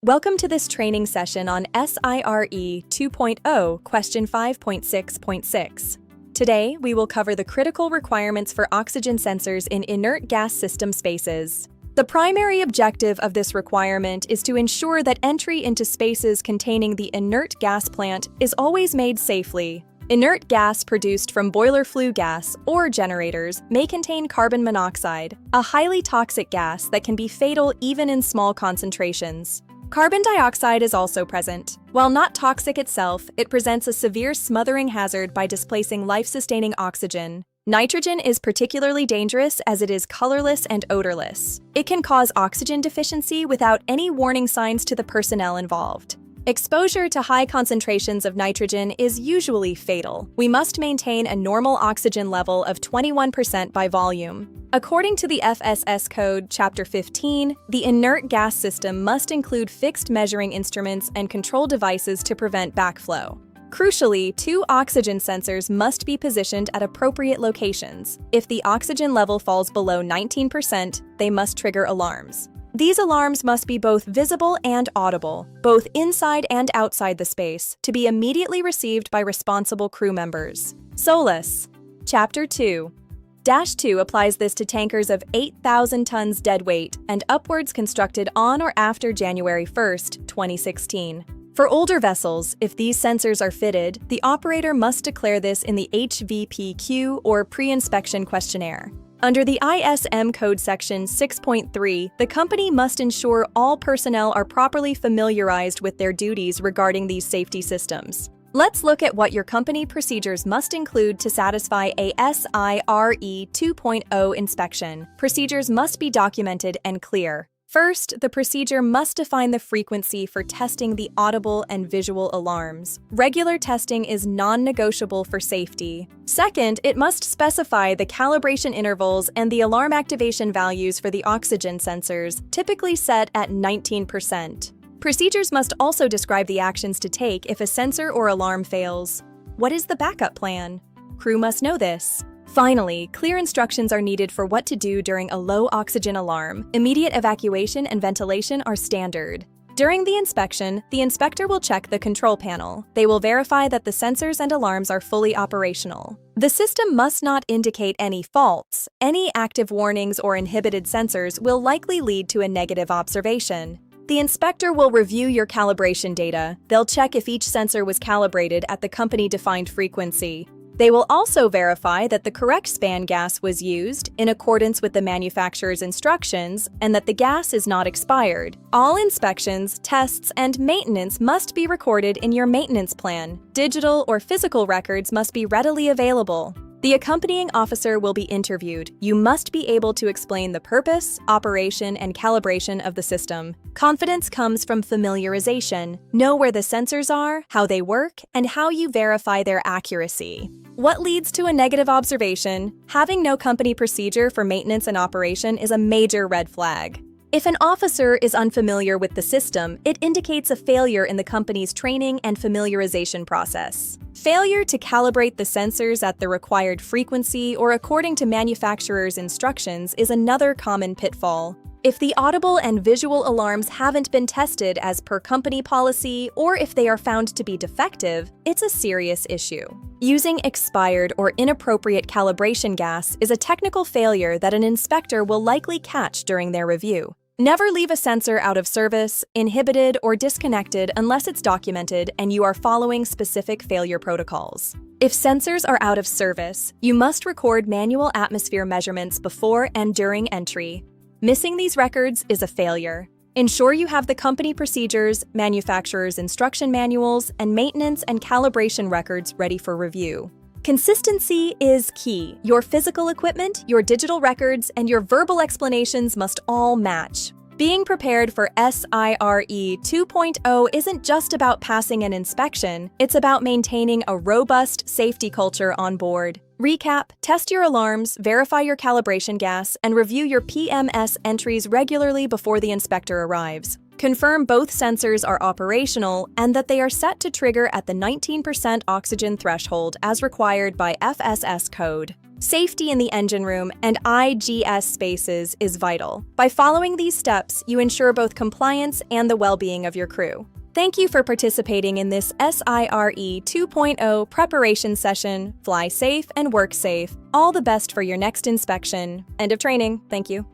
Welcome to this training session on SIRE 2.0, question 5.6.6. Today, we will cover the critical requirements for oxygen sensors in inert gas system spaces. The primary objective of this requirement is to ensure that entry into spaces containing the inert gas plant is always made safely. Inert gas produced from boiler flue gas or generators may contain carbon monoxide, a highly toxic gas that can be fatal even in small concentrations. Carbon dioxide is also present. While not toxic itself, it presents a severe smothering hazard by displacing life-sustaining oxygen. Nitrogen is particularly dangerous as it is colorless and odorless. It can cause oxygen deficiency without any warning signs to the personnel involved. Exposure to high concentrations of nitrogen is usually fatal. We must maintain a normal oxygen level of 21% by volume. According to the FSS Code, Chapter 15, the inert gas system must include fixed measuring instruments and control devices to prevent backflow. Crucially, 2 oxygen sensors must be positioned at appropriate locations. If the oxygen level falls below 19%, they must trigger alarms. These alarms must be both visible and audible, both inside and outside the space, to be immediately received by responsible crew members. SOLAS. Chapter 2-2 applies this to tankers of 8,000 tons deadweight and upwards constructed on or after January 1, 2016. For older vessels, if these sensors are fitted, the operator must declare this in the HVPQ or pre-inspection questionnaire. Under the ISM Code Section 6.3, the company must ensure all personnel are properly familiarized with their duties regarding these safety systems. Let's look at what your company procedures must include to satisfy a SIRE 2.0 inspection. Procedures must be documented and clear. First, the procedure must define the frequency for testing the audible and visual alarms. Regular testing is non-negotiable for safety. Second, it must specify the calibration intervals and the alarm activation values for the oxygen sensors, typically set at 19%. Procedures must also describe the actions to take if a sensor or alarm fails. What is the backup plan? Crew must know this. Finally, clear instructions are needed for what to do during a low oxygen alarm. Immediate evacuation and ventilation are standard. During the inspection, the inspector will check the control panel. They will verify that the sensors and alarms are fully operational. The system must not indicate any faults. Any active warnings or inhibited sensors will likely lead to a negative observation. The inspector will review your calibration data. They'll check if each sensor was calibrated at the company-defined frequency. They will also verify that the correct span gas was used in accordance with the manufacturer's instructions and that the gas is not expired. All inspections, tests, and maintenance must be recorded in your maintenance plan. Digital or physical records must be readily available. The accompanying officer will be interviewed. You must be able to explain the purpose, operation, and calibration of the system. Confidence comes from familiarization. Know where the sensors are, how they work, and how you verify their accuracy. What leads to a negative observation? Having no company procedure for maintenance and operation is a major red flag. If an officer is unfamiliar with the system, it indicates a failure in the company's training and familiarization process. Failure to calibrate the sensors at the required frequency or according to manufacturer's instructions is another common pitfall. If the audible and visual alarms haven't been tested as per company policy, or if they are found to be defective, it's a serious issue. Using expired or inappropriate calibration gas is a technical failure that an inspector will likely catch during their review. Never leave a sensor out of service, inhibited, or disconnected unless it's documented and you are following specific failure protocols. If sensors are out of service, you must record manual atmosphere measurements before and during entry. Missing these records is a failure. Ensure you have the company procedures, manufacturer's instruction manuals, and maintenance and calibration records ready for review. Consistency is key. Your physical equipment, your digital records, and your verbal explanations must all match. Being prepared for SIRE 2.0 isn't just about passing an inspection, it's about maintaining a robust safety culture on board. Recap: test your alarms, verify your calibration gas, and review your PMS entries regularly before the inspector arrives. Confirm both sensors are operational and that they are set to trigger at the 19% oxygen threshold as required by FSS Code. Safety in the engine room and IGS spaces is vital. By following these steps, you ensure both compliance and the well-being of your crew. Thank you for participating in this SIRE 2.0 preparation session. Fly safe and work safe. All the best for your next inspection. End of training. Thank you.